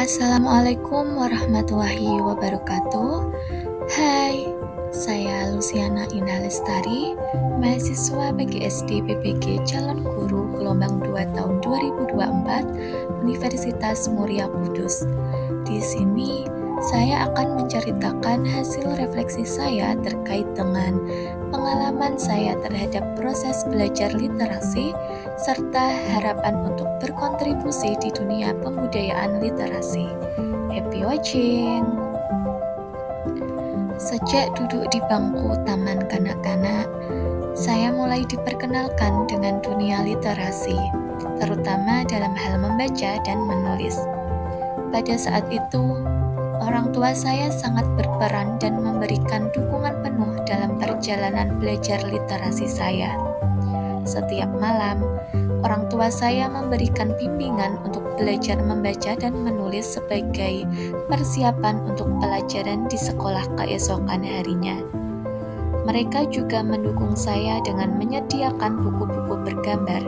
Assalamualaikum warahmatullahi wabarakatuh. Hai, saya Luciana Indah Lestari, mahasiswa PGSD PPG Calon Guru Gelombang 2 tahun 2024 Universitas Muria Kudus. Di sini saya akan menceritakan hasil refleksi saya terkait dengan pengalaman saya terhadap proses belajar literasi serta harapan untuk berkontribusi di dunia pembudayaan literasi. Happy watching! Sejak duduk di bangku taman kanak-kanak, saya mulai diperkenalkan dengan dunia literasi, terutama dalam hal membaca dan menulis. Pada saat itu, orang tua saya sangat berperan dan memberikan dukungan penuh dalam perjalanan belajar literasi saya. Setiap malam, orang tua saya memberikan bimbingan untuk belajar membaca dan menulis sebagai persiapan untuk pelajaran di sekolah keesokan harinya. Mereka juga mendukung saya dengan menyediakan buku-buku bergambar,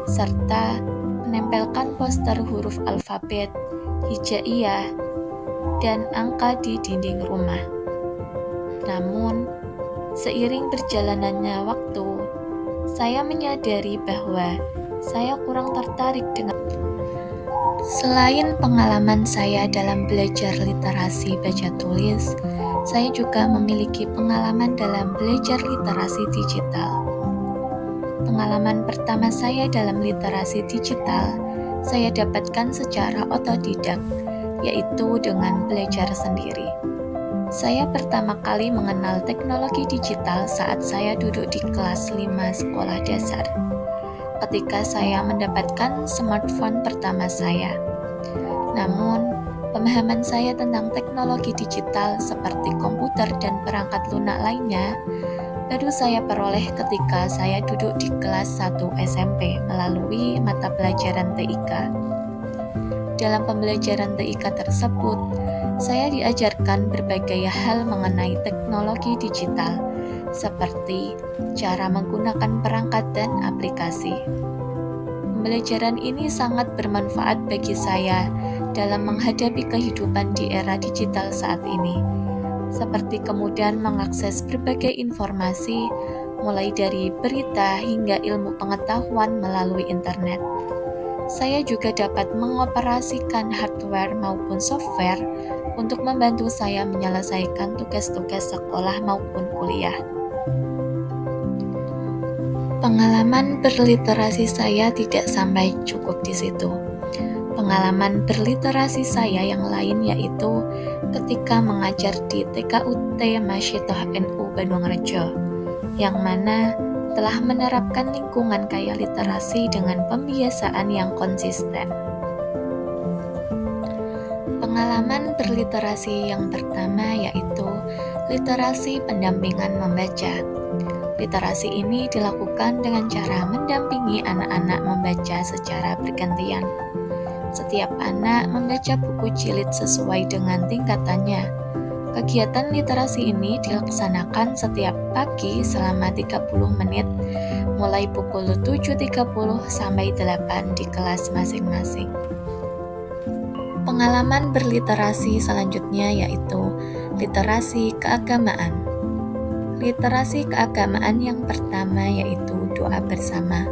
serta menempelkan poster huruf alfabet, hijaiyah, dan angka di dinding rumah. Namun, seiring berjalannya waktu, saya menyadari bahwa saya kurang tertarik dengan. Selain pengalaman saya dalam belajar literasi baca tulis, saya juga memiliki pengalaman dalam belajar literasi digital. Pengalaman pertama saya dalam literasi digital, saya dapatkan secara otodidak, yaitu dengan belajar sendiri. Saya pertama kali mengenal teknologi digital saat saya duduk di kelas 5 sekolah dasar, ketika saya mendapatkan smartphone pertama saya. Namun, pemahaman saya tentang teknologi digital seperti komputer dan perangkat lunak lainnya baru saya peroleh ketika saya duduk di kelas 1 SMP melalui mata pelajaran TIK. Dalam pembelajaran TIK tersebut, saya diajarkan berbagai hal mengenai teknologi digital, seperti cara menggunakan perangkat dan aplikasi. Pembelajaran ini sangat bermanfaat bagi saya dalam menghadapi kehidupan di era digital saat ini, seperti kemudian mengakses berbagai informasi, mulai dari berita hingga ilmu pengetahuan melalui internet. Saya juga dapat mengoperasikan hardware maupun software untuk membantu saya menyelesaikan tugas-tugas sekolah maupun kuliah. Pengalaman berliterasi saya tidak sampai cukup di situ. Pengalaman berliterasi saya yang lain yaitu ketika mengajar di TKUT Masyitoh NU Bandung Rejo, yang mana telah menerapkan lingkungan kaya literasi dengan pembiasaan yang konsisten. Pengalaman berliterasi yang pertama yaitu literasi pendampingan membaca. Literasi ini dilakukan dengan cara mendampingi anak-anak membaca secara bergantian. Setiap anak membaca buku jilid sesuai dengan tingkatannya. Kegiatan literasi ini dilaksanakan setiap pagi selama 30 menit, mulai pukul 7.30 sampai 8 di kelas masing-masing. Pengalaman berliterasi selanjutnya yaitu literasi keagamaan. Literasi keagamaan yang pertama yaitu doa bersama.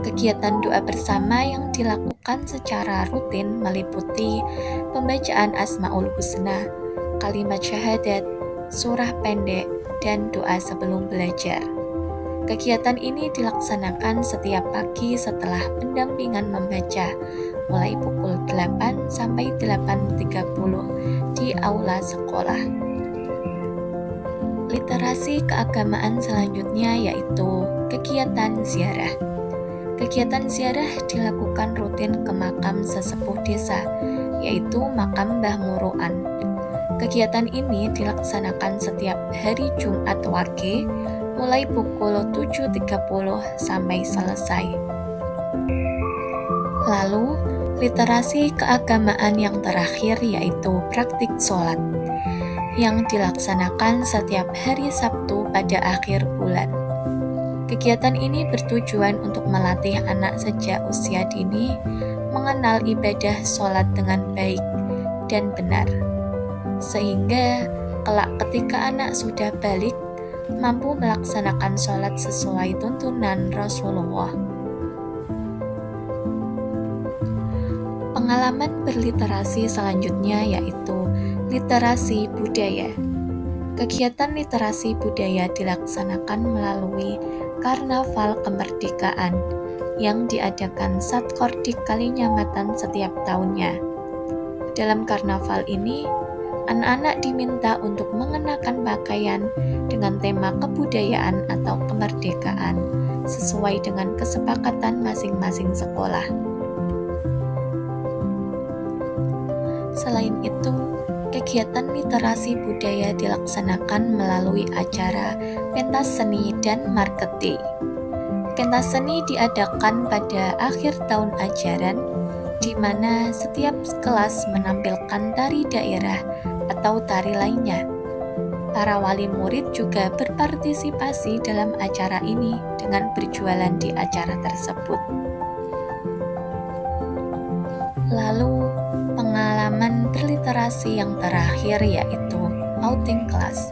Kegiatan doa bersama yang dilakukan secara rutin meliputi pembacaan Asmaul Husna, kalimat syahadat, surah pendek, dan doa sebelum belajar. Kegiatan ini dilaksanakan setiap pagi setelah pendampingan membaca, mulai pukul 8 sampai 8.30 di aula sekolah. Literasi keagamaan selanjutnya yaitu kegiatan ziarah. Kegiatan ziarah dilakukan rutin ke makam sesepuh desa, yaitu makam Mbah Muruan. Kegiatan ini dilaksanakan setiap hari Jumat Wage, mulai pukul 7.30 sampai selesai. Lalu, literasi keagamaan yang terakhir yaitu praktik sholat, yang dilaksanakan setiap hari Sabtu pada akhir bulan. Kegiatan ini bertujuan untuk melatih anak sejak usia dini mengenal ibadah sholat dengan baik dan benar, sehingga kelak ketika anak sudah balik, mampu melaksanakan sholat sesuai tuntunan Rasulullah. Pengalaman berliterasi selanjutnya yaitu literasi budaya. Kegiatan literasi budaya dilaksanakan melalui Karnaval Kemerdekaan yang diadakan Satkor di Kalinyamatan setiap tahunnya. Dalam karnaval ini, anak-anak diminta untuk mengenakan pakaian dengan tema kebudayaan atau kemerdekaan sesuai dengan kesepakatan masing-masing sekolah. Selain itu, kegiatan literasi budaya dilaksanakan melalui acara pentas seni dan marketing. Pentas seni diadakan pada akhir tahun ajaran, di mana setiap kelas menampilkan tari daerah atau tari lainnya. Para wali murid juga berpartisipasi dalam acara ini dengan berjualan di acara tersebut. Lalu, pengalaman berliterasi yang terakhir yaitu outing class.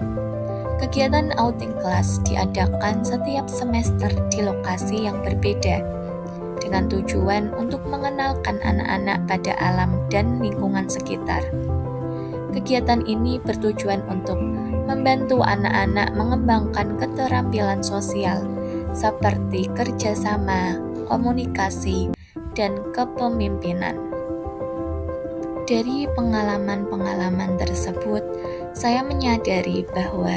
Kegiatan outing class diadakan setiap semester di lokasi yang berbeda, dengan tujuan untuk mengenalkan anak-anak pada alam dan lingkungan sekitar. Kegiatan ini bertujuan untuk membantu anak-anak mengembangkan keterampilan sosial seperti kerjasama, komunikasi, dan kepemimpinan. Dari pengalaman-pengalaman tersebut, saya menyadari bahwa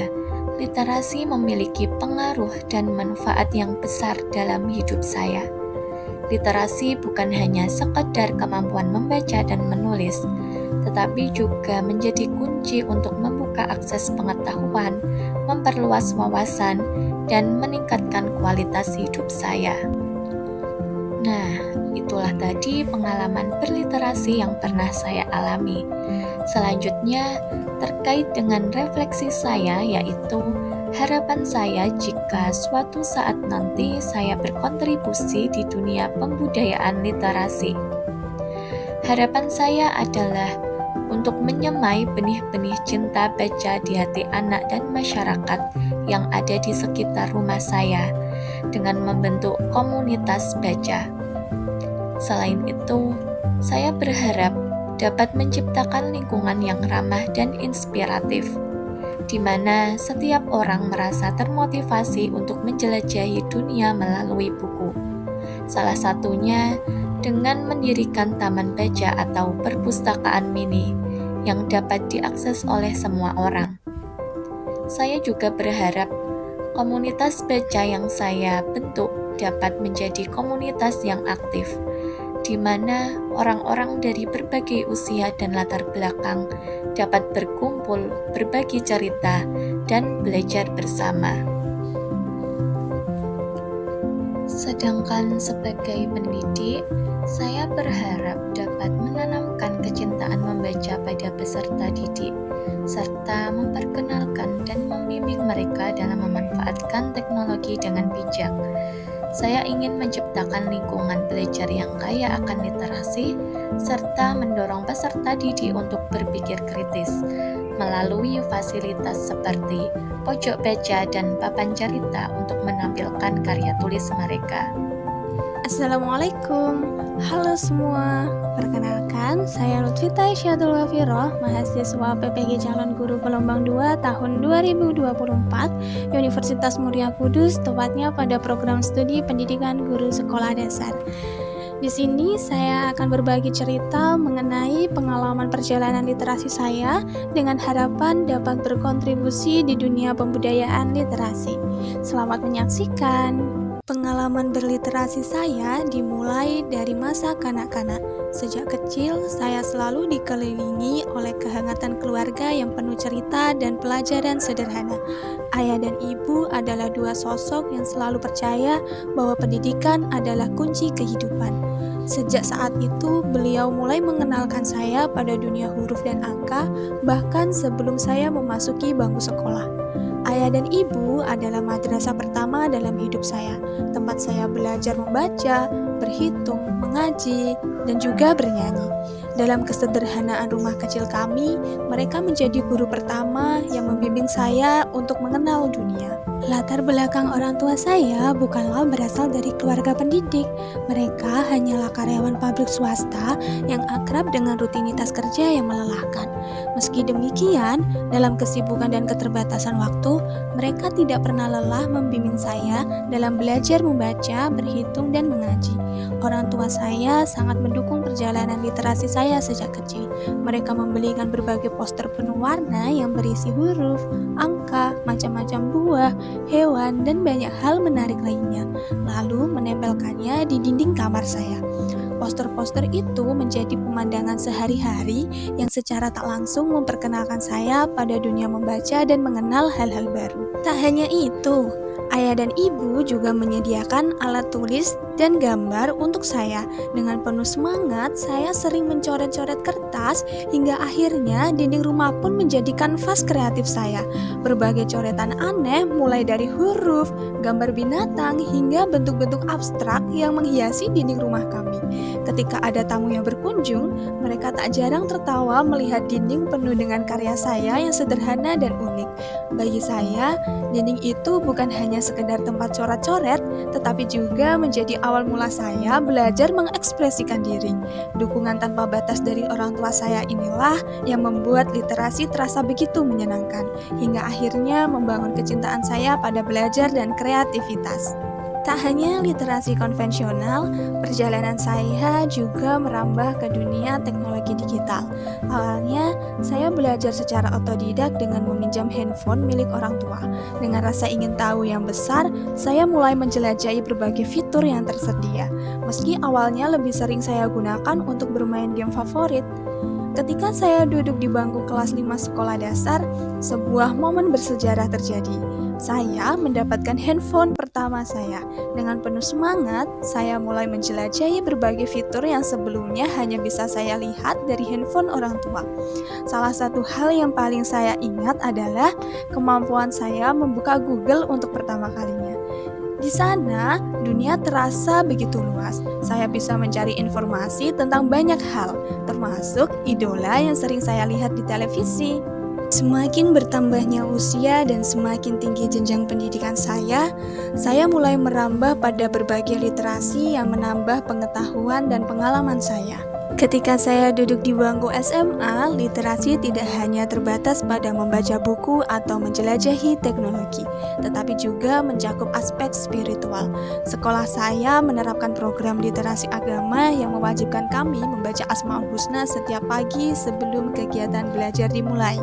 literasi memiliki pengaruh dan manfaat yang besar dalam hidup saya. Literasi bukan hanya sekedar kemampuan membaca dan menulis, tetapi juga menjadi kunci untuk membuka akses pengetahuan, memperluas wawasan, dan meningkatkan kualitas hidup saya. Nah, itulah tadi pengalaman berliterasi yang pernah saya alami. Selanjutnya, terkait dengan refleksi saya, yaitu harapan saya jika suatu saat nanti saya berkontribusi di dunia pembudayaan literasi. Harapan saya adalah untuk menyemai benih-benih cinta baca di hati anak dan masyarakat yang ada di sekitar rumah saya dengan membentuk komunitas baca. Selain itu, saya berharap dapat menciptakan lingkungan yang ramah dan inspiratif, di mana setiap orang merasa termotivasi untuk menjelajahi dunia melalui buku. Salah satunya dengan mendirikan taman baca atau perpustakaan mini yang dapat diakses oleh semua orang. Saya juga berharap komunitas baca yang saya bentuk dapat menjadi komunitas yang aktif, di mana orang-orang dari berbagai usia dan latar belakang dapat berkumpul, berbagi cerita, dan belajar bersama. Sedangkan sebagai pendidik, saya berharap dapat menanamkan kecintaan membaca pada peserta didik, serta memperkenalkan dan membimbing mereka dalam memanfaatkan teknologi dengan bijak. Saya ingin menciptakan lingkungan belajar yang kaya akan literasi, serta mendorong peserta didik untuk berpikir kritis melalui fasilitas seperti pojok baca dan papan cerita untuk menampilkan karya tulis mereka. Assalamualaikum, halo semua. Perkenalkan, saya Lutfita Isyatul Wafiroh, mahasiswa PPG Calon Guru Gelombang 2 tahun 2024, Universitas Muria Kudus, tepatnya pada program studi pendidikan guru sekolah dasar. Di sini saya akan berbagi cerita mengenai pengalaman perjalanan literasi saya dengan harapan dapat berkontribusi di dunia pembudayaan literasi. Selamat menyaksikan. Pengalaman berliterasi saya dimulai dari masa kanak-kanak. Sejak kecil, saya selalu dikelilingi oleh kehangatan keluarga yang penuh cerita dan pelajaran sederhana. Ayah dan ibu adalah dua sosok yang selalu percaya bahwa pendidikan adalah kunci kehidupan. Sejak saat itu, beliau mulai mengenalkan saya pada dunia huruf dan angka, bahkan sebelum saya memasuki bangku sekolah. Ayah dan ibu adalah madrasah pertama dalam hidup saya, tempat saya belajar membaca, berhitung, mengaji, dan juga bernyanyi. Dalam kesederhanaan rumah kecil kami, mereka menjadi guru pertama yang membimbing saya untuk mengenal dunia. Latar belakang orang tua saya bukanlah berasal dari keluarga pendidik. Mereka hanyalah karyawan pabrik swasta yang akrab dengan rutinitas kerja yang melelahkan. Meski demikian, dalam kesibukan dan keterbatasan waktu, mereka tidak pernah lelah membimbing saya dalam belajar membaca, berhitung, dan mengaji. Orang tua saya sangat mendukung perjalanan literasi saya sejak kecil. Mereka membelikan berbagai poster penuh warna yang berisi huruf, angka, macam-macam buah, hewan, dan banyak hal menarik lainnya, lalu menempelkannya di dinding kamar saya. Poster-poster itu menjadi pemandangan sehari-hari yang secara tak langsung memperkenalkan saya pada dunia membaca dan mengenal hal-hal baru. Tak hanya itu, ayah dan ibu juga menyediakan alat tulis dan gambar untuk saya. Dengan penuh semangat, saya sering mencoret-coret kertas hingga akhirnya dinding rumah pun menjadi kanvas kreatif saya. Berbagai coretan aneh mulai dari huruf, gambar binatang, hingga bentuk-bentuk abstrak yang menghiasi dinding rumah kami. Ketika ada tamu yang berkunjung, mereka tak jarang tertawa melihat dinding penuh dengan karya saya yang sederhana dan unik. Bagi saya, dinding itu bukan hanya sekedar tempat coret-coret, tetapi juga menjadi awal mula saya belajar mengekspresikan diri. Dukungan tanpa batas dari orang tua saya inilah yang membuat literasi terasa begitu menyenangkan, hingga akhirnya membangun kecintaan saya pada belajar dan kreativitas. Tak hanya literasi konvensional, perjalanan saya juga merambah ke dunia teknologi digital. Awalnya, saya belajar secara otodidak dengan meminjam handphone milik orang tua. Dengan rasa ingin tahu yang besar, saya mulai menjelajahi berbagai fitur yang tersedia. Meski awalnya lebih sering saya gunakan untuk bermain game favorit. Ketika saya duduk di bangku kelas 5 sekolah dasar, sebuah momen bersejarah terjadi. Saya mendapatkan handphone pertama saya. Dengan penuh semangat, saya mulai menjelajahi berbagai fitur yang sebelumnya hanya bisa saya lihat dari handphone orang tua. Salah satu hal yang paling saya ingat adalah kemampuan saya membuka Google untuk pertama kalinya. Di sana, dunia terasa begitu luas. Saya bisa mencari informasi tentang banyak hal, termasuk idola yang sering saya lihat di televisi. Semakin bertambahnya usia dan semakin tinggi jenjang pendidikan saya mulai merambah pada berbagai literasi yang menambah pengetahuan dan pengalaman saya. Ketika saya duduk di bangku SMA, literasi tidak hanya terbatas pada membaca buku atau menjelajahi teknologi, tetapi juga mencakup aspek spiritual. Sekolah saya menerapkan program literasi agama yang mewajibkan kami membaca Asmaul Husna setiap pagi sebelum kegiatan belajar dimulai.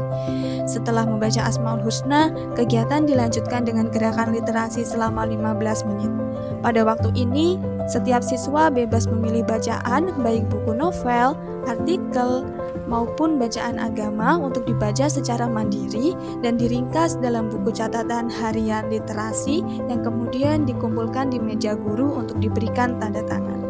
Setelah membaca Asmaul Husna, kegiatan dilanjutkan dengan gerakan literasi selama 15 menit. Pada waktu ini, setiap siswa bebas memilih bacaan, baik buku novel, artikel, maupun bacaan agama untuk dibaca secara mandiri dan diringkas dalam buku catatan harian literasi yang kemudian dikumpulkan di meja guru untuk diberikan tanda tangan.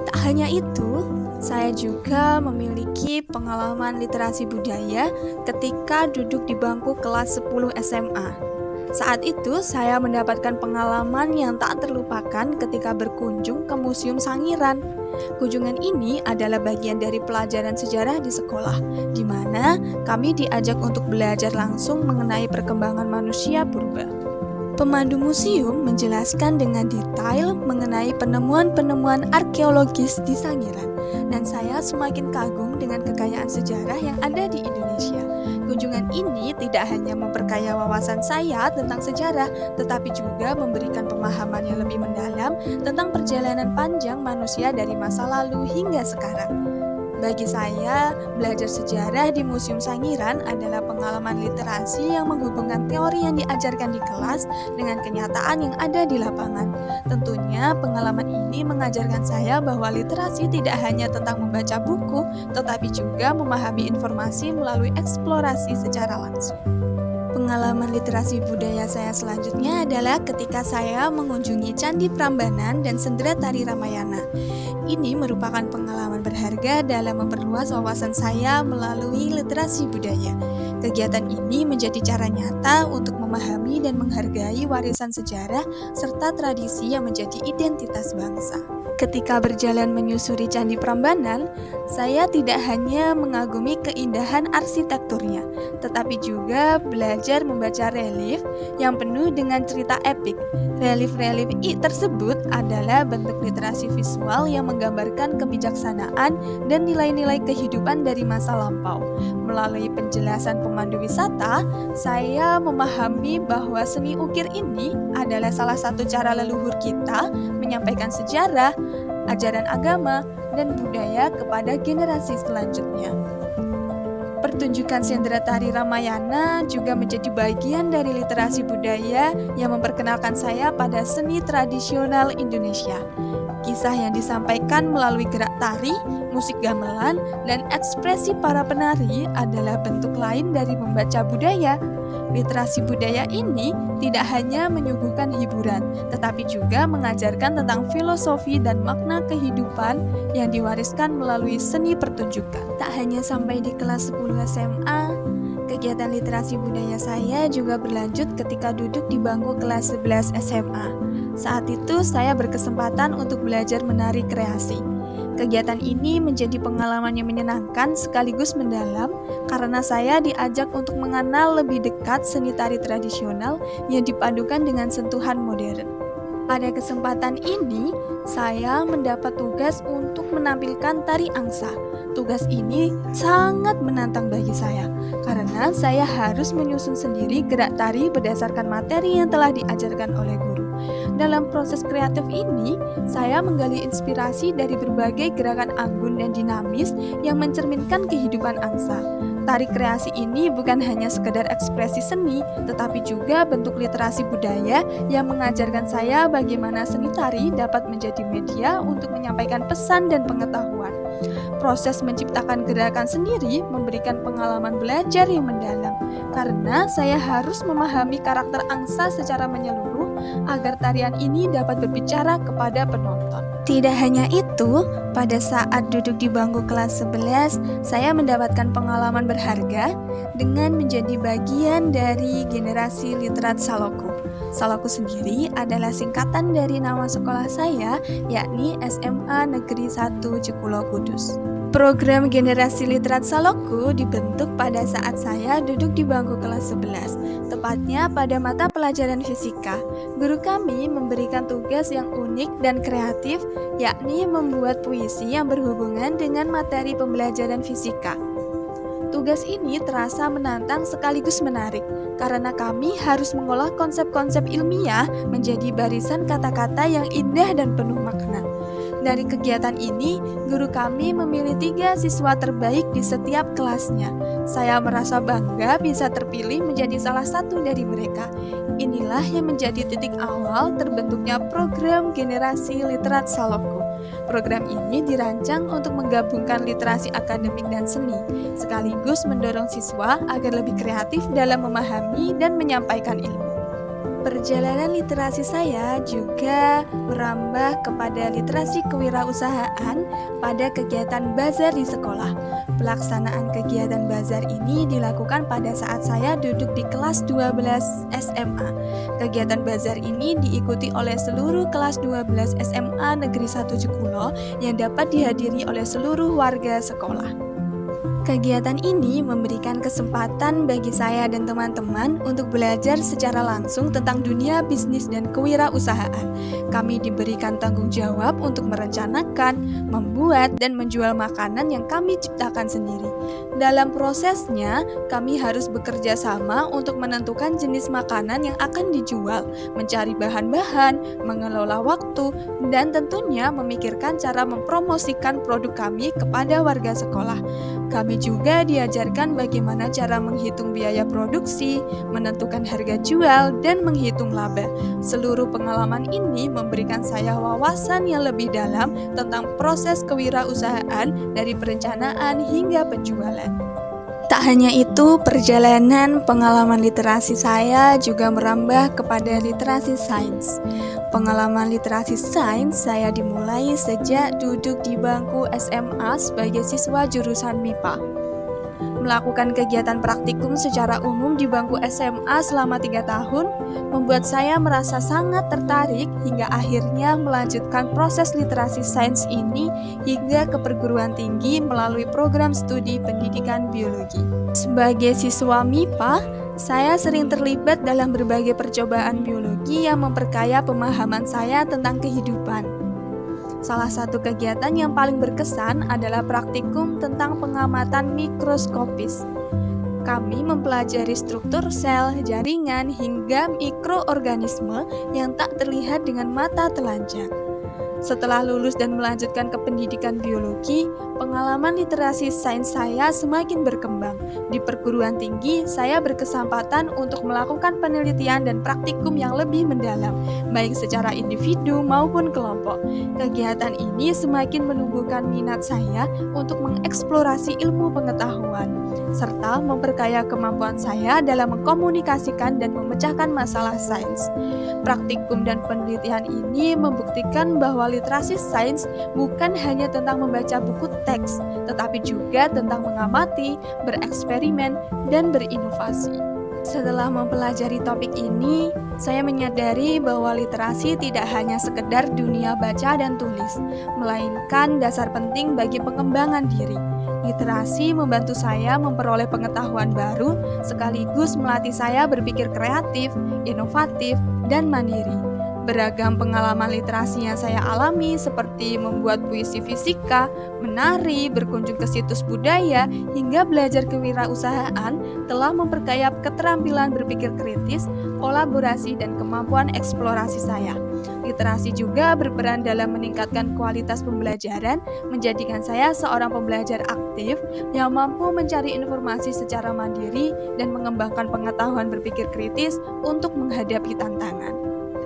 Tak hanya itu, saya juga memiliki pengalaman literasi budaya ketika duduk di bangku kelas 10 SMA. Saat itu, saya mendapatkan pengalaman yang tak terlupakan ketika berkunjung ke Museum Sangiran. Kunjungan ini adalah bagian dari pelajaran sejarah di sekolah, di mana kami diajak untuk belajar langsung mengenai perkembangan manusia purba. Pemandu museum menjelaskan dengan detail mengenai penemuan-penemuan arkeologis di Sangiran, dan saya semakin kagum dengan kekayaan sejarah yang ada di Indonesia. Kunjungan ini tidak hanya memperkaya wawasan saya tentang sejarah, tetapi juga memberikan pemahaman yang lebih mendalam tentang perjalanan panjang manusia dari masa lalu hingga sekarang. Bagi saya, belajar sejarah di Museum Sangiran adalah pengalaman literasi yang menghubungkan teori yang diajarkan di kelas dengan kenyataan yang ada di lapangan. Tentunya, pengalaman ini mengajarkan saya bahwa literasi tidak hanya tentang membaca buku, tetapi juga memahami informasi melalui eksplorasi secara langsung. Pengalaman literasi budaya saya selanjutnya adalah ketika saya mengunjungi Candi Prambanan dan Sendera Tari Ramayana. Ini merupakan pengalaman berharga dalam memperluas wawasan saya melalui literasi budaya. Kegiatan ini menjadi cara nyata untuk memahami dan menghargai warisan sejarah serta tradisi yang menjadi identitas bangsa. Ketika berjalan menyusuri Candi Prambanan, saya tidak hanya mengagumi keindahan arsitekturnya, tetapi juga belajar membaca relief yang penuh dengan cerita epik. Relief-relief tersebut adalah bentuk literasi visual yang menggambarkan kebijaksanaan dan nilai-nilai kehidupan dari masa lampau. Melalui penjelasan pemandu wisata, saya memahami bahwa seni ukir ini adalah salah satu cara leluhur kita menyampaikan sejarah, ajaran agama, dan budaya kepada generasi selanjutnya. Pertunjukan Sendera Tari Ramayana juga menjadi bagian dari literasi budaya yang memperkenalkan saya pada seni tradisional Indonesia. Kisah yang disampaikan melalui gerak tari, musik gamelan, dan ekspresi para penari adalah bentuk lain dari membaca budaya. Literasi budaya ini tidak hanya menyuguhkan hiburan, tetapi juga mengajarkan tentang filosofi dan makna kehidupan yang diwariskan melalui seni pertunjukan. Tak hanya sampai di kelas 10 SMA, kegiatan literasi budaya saya juga berlanjut ketika duduk di bangku kelas 11 SMA. Saat itu saya berkesempatan untuk belajar menari kreasi. Kegiatan ini menjadi pengalaman yang menyenangkan sekaligus mendalam karena saya diajak untuk mengenal lebih dekat seni tari tradisional yang dipadukan dengan sentuhan modern. Pada kesempatan ini, saya mendapat tugas untuk menampilkan tari angsa. Tugas ini sangat menantang bagi saya karena saya harus menyusun sendiri gerak tari berdasarkan materi yang telah diajarkan oleh guru. Dalam proses kreatif ini, saya menggali inspirasi dari berbagai gerakan anggun dan dinamis yang mencerminkan kehidupan angsa. Tari kreasi ini bukan hanya sekedar ekspresi seni, tetapi juga bentuk literasi budaya yang mengajarkan saya bagaimana seni tari dapat menjadi media untuk menyampaikan pesan dan pengetahuan. Proses menciptakan gerakan sendiri memberikan pengalaman belajar yang mendalam, karena saya harus memahami karakter angsa secara menyeluruh agar tarian ini dapat berbicara kepada penonton. Tidak hanya itu, pada saat duduk di bangku kelas 11, saya mendapatkan pengalaman berharga dengan menjadi bagian dari generasi literat Saloku. Saloku sendiri adalah singkatan dari nama sekolah saya, yakni SMA Negeri 1 Jekulo Kudus. Program Generasi Literat Saloku dibentuk pada saat saya duduk di bangku kelas 11, tepatnya pada mata pelajaran fisika. Guru kami memberikan tugas yang unik dan kreatif, yakni membuat puisi yang berhubungan dengan materi pembelajaran fisika. Tugas ini terasa menantang sekaligus menarik, karena kami harus mengolah konsep-konsep ilmiah menjadi barisan kata-kata yang indah dan penuh makna. Dari kegiatan ini, guru kami memilih 3 siswa terbaik di setiap kelasnya. Saya merasa bangga bisa terpilih menjadi salah satu dari mereka. Inilah yang menjadi titik awal terbentuknya program Generasi Literat Saloku. Program ini dirancang untuk menggabungkan literasi akademik dan seni, sekaligus mendorong siswa agar lebih kreatif dalam memahami dan menyampaikan ilmu. Perjalanan literasi saya juga merambah kepada literasi kewirausahaan pada kegiatan bazar di sekolah. Pelaksanaan kegiatan bazar ini dilakukan pada saat saya duduk di kelas 12 SMA. Kegiatan bazar ini diikuti oleh seluruh kelas 12 SMA Negeri 1 Jekulo yang dapat dihadiri oleh seluruh warga sekolah. Kegiatan ini memberikan kesempatan bagi saya dan teman-teman untuk belajar secara langsung tentang dunia bisnis dan kewirausahaan. Kami diberikan tanggung jawab untuk merencanakan, membuat, dan menjual makanan yang kami ciptakan sendiri. Dalam prosesnya, kami harus bekerja sama untuk menentukan jenis makanan yang akan dijual, mencari bahan-bahan, mengelola waktu, dan tentunya memikirkan cara mempromosikan produk kami kepada warga sekolah. Kami juga diajarkan bagaimana cara menghitung biaya produksi, menentukan harga jual, dan menghitung laba. Seluruh pengalaman ini memberikan saya wawasan yang lebih dalam tentang proses kewirausahaan dari perencanaan hingga penjualan. Tak hanya itu, perjalanan pengalaman literasi saya juga merambah kepada literasi sains. Pengalaman literasi sains saya dimulai sejak duduk di bangku SMA sebagai siswa jurusan MIPA. Melakukan kegiatan praktikum secara umum di bangku SMA selama 3 tahun membuat saya merasa sangat tertarik hingga akhirnya melanjutkan proses literasi sains ini hingga ke perguruan tinggi melalui program studi pendidikan biologi. Sebagai siswa MIPA, saya sering terlibat dalam berbagai percobaan biologi yang memperkaya pemahaman saya tentang kehidupan. Salah satu kegiatan yang paling berkesan adalah praktikum tentang pengamatan mikroskopis. Kami mempelajari struktur sel, jaringan, hingga mikroorganisme yang tak terlihat dengan mata telanjang. Setelah lulus dan melanjutkan ke pendidikan biologi, pengalaman literasi sains saya semakin berkembang. Di perguruan tinggi, saya berkesempatan untuk melakukan penelitian dan praktikum yang lebih mendalam, baik secara individu maupun kelompok. Kegiatan ini semakin menumbuhkan minat saya untuk mengeksplorasi ilmu pengetahuan, serta memperkaya kemampuan saya dalam mengkomunikasikan dan memecahkan masalah sains. Praktikum dan penelitian ini membuktikan bahwa literasi sains bukan hanya tentang membaca buku teks, tetapi juga tentang mengamati, bereksperimen, dan berinovasi. Setelah mempelajari topik ini, saya menyadari bahwa literasi tidak hanya sekedar dunia baca dan tulis, melainkan dasar penting bagi pengembangan diri. Literasi membantu saya memperoleh pengetahuan baru, sekaligus melatih saya berpikir kreatif, inovatif, dan mandiri. Beragam pengalaman literasi yang saya alami seperti membuat puisi fisika, menari, berkunjung ke situs budaya, hingga belajar kewirausahaan telah memperkaya keterampilan berpikir kritis, kolaborasi, dan kemampuan eksplorasi saya. Literasi juga berperan dalam meningkatkan kualitas pembelajaran, menjadikan saya seorang pembelajar aktif yang mampu mencari informasi secara mandiri dan mengembangkan pengetahuan berpikir kritis untuk menghadapi tantangan.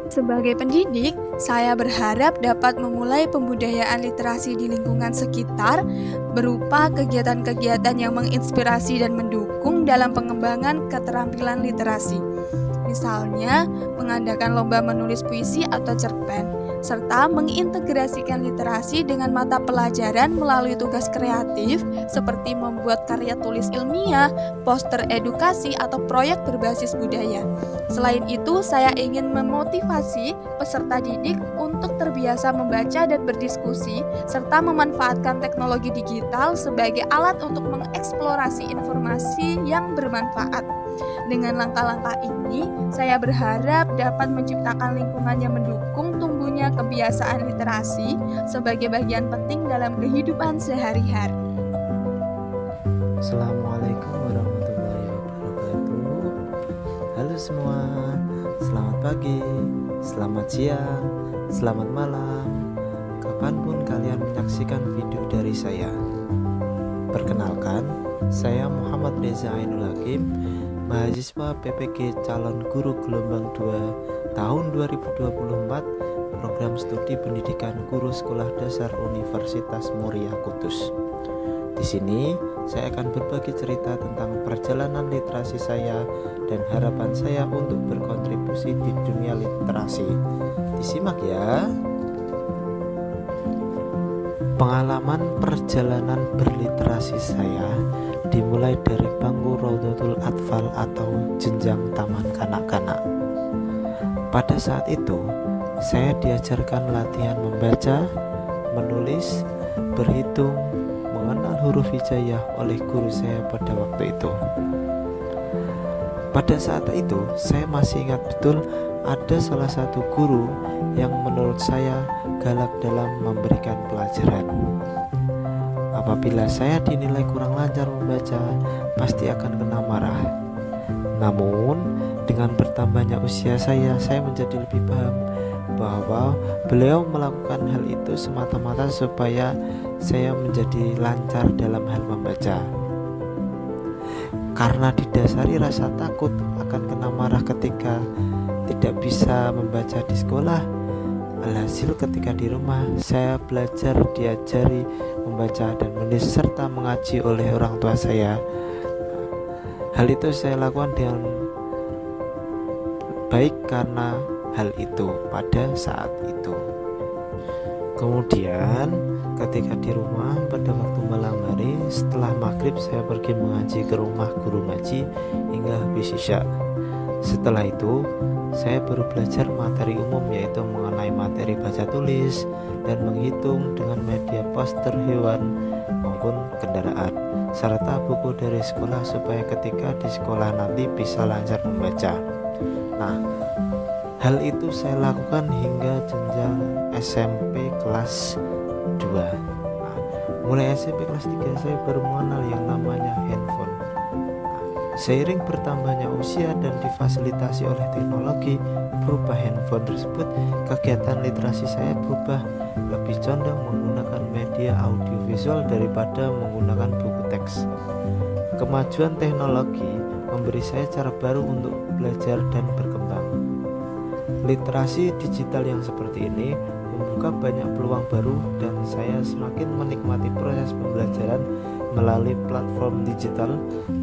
Sebagai pendidik, saya berharap dapat memulai pembudayaan literasi di lingkungan sekitar berupa kegiatan-kegiatan yang menginspirasi dan mendukung dalam pengembangan keterampilan literasi. Misalnya, mengadakan lomba menulis puisi atau cerpen, serta mengintegrasikan literasi dengan mata pelajaran melalui tugas kreatif seperti membuat karya tulis ilmiah, poster edukasi, atau proyek berbasis budaya. Selain itu, saya ingin memotivasi peserta didik untuk terbiasa membaca dan berdiskusi, serta memanfaatkan teknologi digital sebagai alat untuk mengeksplorasi informasi yang bermanfaat. Dengan langkah-langkah ini, saya berharap dapat menciptakan lingkungan yang mendukung tumbuhnya kebiasaan literasi sebagai bagian penting dalam kehidupan sehari-hari. Assalamualaikum warahmatullahi wabarakatuh. Halo semua, selamat pagi, selamat siang, selamat malam, kapanpun kalian menyaksikan video dari saya. Perkenalkan, saya Muhammad Reza Ainul Hakim, mahasiswa PPG calon guru gelombang 2 tahun 2024, program studi pendidikan guru sekolah dasar Universitas Muria Kudus. Di sini saya akan berbagi cerita tentang perjalanan literasi saya dan harapan saya untuk berkontribusi di dunia literasi. Disimak ya. Pengalaman perjalanan berliterasi saya dimulai dari bangku Raudhatul Atfal atau jenjang taman kanak-kanak. Pada saat itu, saya diajarkan latihan membaca, menulis, berhitung, mengenal huruf hijaiyah oleh guru saya pada waktu itu. Pada saat itu, saya masih ingat betul ada salah satu guru yang menurut saya galak dalam memberikan pelajaran. Apabila saya dinilai kurang lancar membaca, pasti akan kena marah. Namun, dengan bertambahnya usia saya menjadi lebih paham bahwa beliau melakukan hal itu semata-mata supaya saya menjadi lancar dalam hal membaca. Karena didasari rasa takut akan kena marah ketika tidak bisa membaca di sekolah, alhasil ketika di rumah saya belajar diajari membaca dan menulis serta mengaji oleh orang tua saya. Hal itu saya lakukan dengan baik karena hal itu pada saat itu. Kemudian ketika di rumah pada waktu malam hari setelah maghrib saya pergi mengaji ke rumah guru ngaji hingga habis isya. Setelah itu saya baru belajar materi umum, yaitu mengenai materi baca tulis dan menghitung dengan media poster hewan maupun kendaraan, serta buku dari sekolah supaya ketika di sekolah nanti bisa lancar membaca. Nah, hal itu saya lakukan hingga jenjang SMP kelas 2. Nah, mulai SMP kelas 3 saya baru mengenal yang namanya handphone. Seiring bertambahnya usia dan difasilitasi oleh teknologi berupa handphone tersebut, kegiatan literasi saya berubah lebih condong menggunakan media audiovisual daripada menggunakan buku teks. Kemajuan teknologi memberi saya cara baru untuk belajar dan berkembang. Literasi digital yang seperti ini membuka banyak peluang baru dan saya semakin menikmati proses pembelajaran melalui platform digital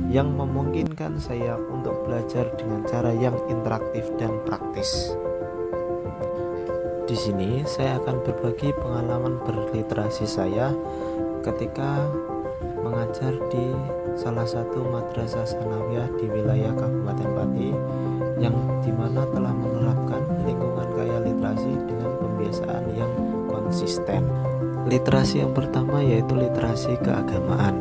yang memungkinkan saya untuk belajar dengan cara yang interaktif dan praktis. Di sini saya akan berbagi pengalaman berliterasi saya ketika mengajar di salah satu madrasah sanawiyah di wilayah Kabupaten Pati yang dimana telah menerapkan lingkungan kaya literasi dengan pembiasaan yang konsisten. Literasi yang pertama yaitu literasi keagamaan.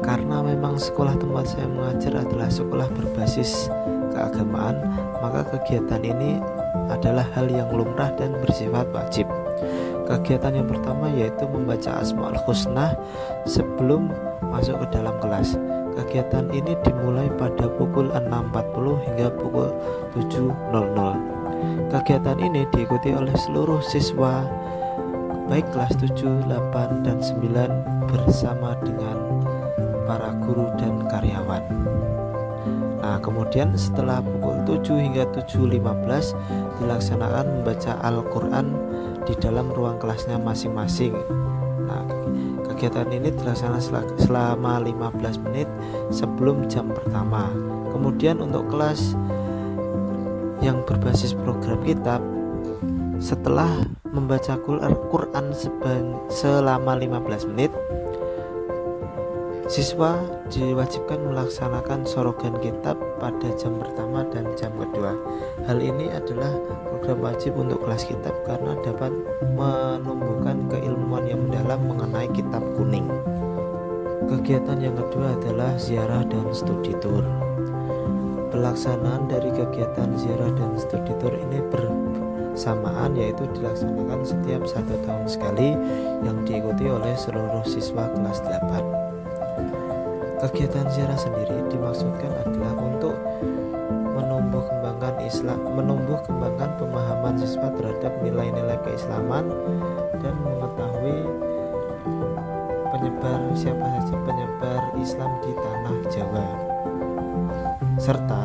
Karena memang sekolah tempat saya mengajar adalah sekolah berbasis keagamaan, maka kegiatan ini adalah hal yang lumrah dan bersifat wajib. Kegiatan yang pertama yaitu membaca Asmaul Husna sebelum masuk ke dalam kelas. Kegiatan ini dimulai pada pukul 6.40 hingga pukul 7.00. Kegiatan ini diikuti oleh seluruh siswa baik kelas 7, 8, dan 9 bersama dengan para guru dan karyawan. Nah, kemudian setelah pukul 7 hingga 7.15 dilaksanakan membaca Al-Quran di dalam ruang kelasnya masing-masing. Nah, kegiatan ini dilaksanakan selama 15 menit sebelum jam pertama. Kemudian untuk kelas yang berbasis program kitab, setelah membaca Al-Quran selama 15 menit, siswa diwajibkan melaksanakan sorogan kitab pada jam pertama dan jam kedua. Hal ini adalah program wajib untuk kelas kitab karena dapat menumbuhkan keilmuan yang mendalam mengenai kitab kuning. Kegiatan yang kedua adalah ziarah dan studi tour. Pelaksanaan dari kegiatan ziarah dan studi tour ini bersamaan, yaitu dilaksanakan setiap 1 tahun sekali yang diikuti oleh seluruh siswa kelas 8. Kegiatan ziarah sendiri dimaksudkan adalah untuk menumbuh kembangkan pemahaman siswa terhadap nilai-nilai keislaman dan mengetahui siapa saja penyebar Islam di tanah Jawa, serta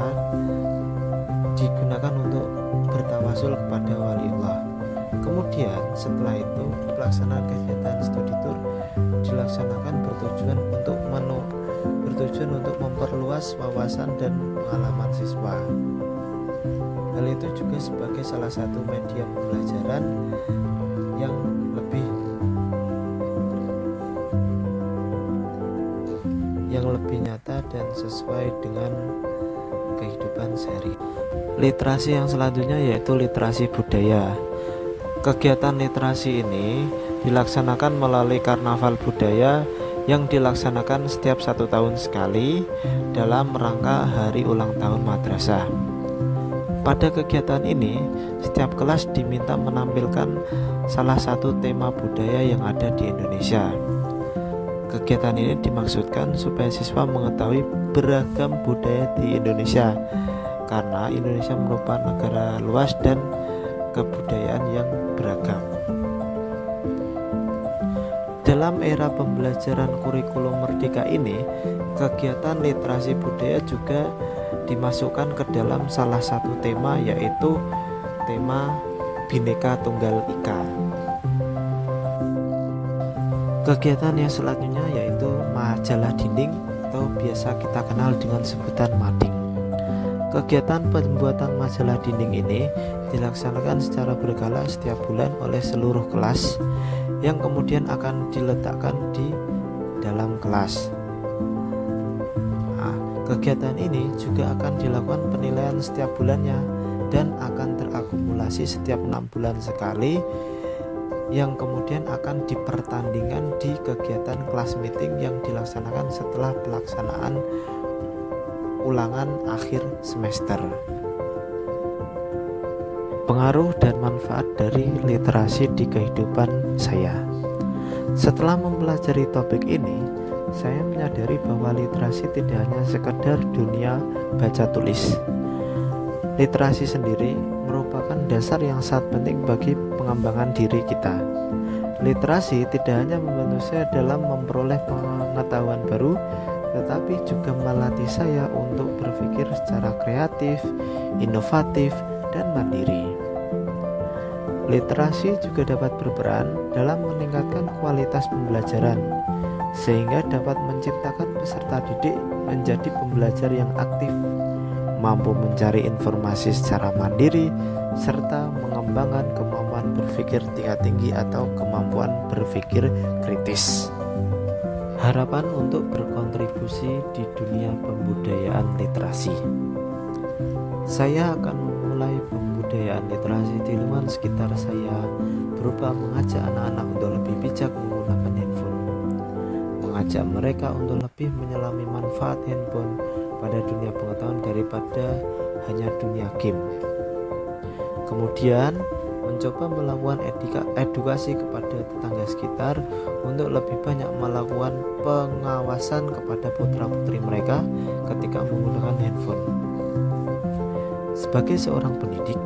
digunakan untuk bertawasul kepada waliullah. Kemudian setelah itu pelaksanaan kegiatan studi tour dilaksanakan bertujuan untuk memperluas wawasan dan pengalaman siswa. Hal itu juga sebagai salah satu media pembelajaran yang lebih nyata dan sesuai dengan kehidupan sehari. Literasi yang selanjutnya yaitu literasi budaya. Kegiatan literasi ini dilaksanakan melalui karnaval budaya yang dilaksanakan setiap 1 tahun sekali dalam rangka hari ulang tahun madrasah. Pada kegiatan ini, setiap kelas diminta menampilkan salah satu tema budaya yang ada di Indonesia. Kegiatan ini dimaksudkan supaya siswa mengetahui beragam budaya di Indonesia, karena Indonesia merupakan negara luas dan kebudayaan yang beragam. Dalam era pembelajaran kurikulum merdeka ini, kegiatan literasi budaya juga dimasukkan ke dalam salah satu tema, yaitu tema Bhinneka Tunggal Ika. Kegiatan yang selanjutnya yaitu majalah dinding atau biasa kita kenal dengan sebutan mading. Kegiatan pembuatan majalah dinding ini dilaksanakan secara berkala setiap bulan oleh seluruh kelas yang kemudian akan diletakkan di dalam kelas. Kegiatan ini juga akan dilakukan penilaian setiap bulannya dan akan terakumulasi setiap 6 bulan sekali, yang kemudian akan dipertandingkan di kegiatan kelas meeting yang dilaksanakan setelah pelaksanaan ulangan akhir semester. Pengaruh dan manfaat dari literasi di kehidupan saya. Setelah mempelajari topik ini, saya menyadari bahwa literasi tidak hanya sekedar dunia baca tulis. Literasi sendiri merupakan dasar yang sangat penting bagi pengembangan diri kita. Literasi tidak hanya membantu saya dalam memperoleh pengetahuan baru, tetapi juga melatih saya untuk berpikir secara kreatif, inovatif, dan mandiri. Literasi juga dapat berperan dalam meningkatkan kualitas pembelajaran, sehingga dapat menciptakan peserta didik menjadi pembelajar yang aktif, mampu mencari informasi secara mandiri, serta mengembangkan kemampuan berpikir tingkat tinggi atau kemampuan berpikir kritis. Harapan untuk berkontribusi di dunia pembudayaan literasi. Saya akan memulai pembudayaan literasi di lingkungan sekitar saya berupa mengajak anak-anak untuk lebih bijak menggunakan handphone, mengajak mereka untuk lebih menyelami manfaat handphone pada dunia pengetahuan daripada hanya dunia game. Kemudian mencoba melakukan edukasi kepada tetangga sekitar untuk lebih banyak melakukan pengawasan kepada putra-putri mereka ketika menggunakan handphone. Sebagai seorang pendidik,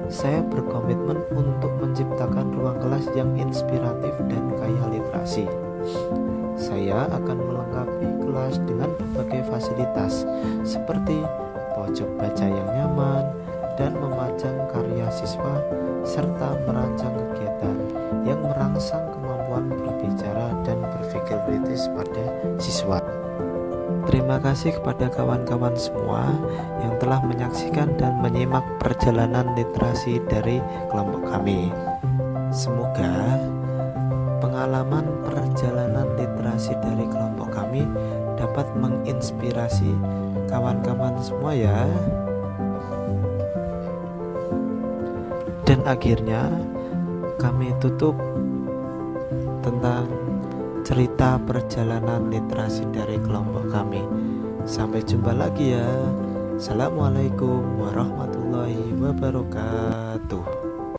saya berkomitmen untuk menciptakan ruang kelas yang inspiratif dan kaya literasi. Saya akan melengkapi kelas dengan berbagai fasilitas seperti pojok baca yang nyaman dan memajang karya siswa, serta merancang kegiatan yang merangsang kemampuan berbicara dan berpikir kritis pada siswa. Terima kasih kepada kawan-kawan semua yang telah menyaksikan dan menyimak perjalanan literasi dari kelompok kami. Semoga pengalaman perjalanan literasi dari kelompok kami dapat menginspirasi kawan-kawan semua ya. Dan akhirnya kami tutup tentang cerita perjalanan literasi dari kelompok kami. Sampai jumpa lagi ya. Assalamualaikum warahmatullahi wabarakatuh.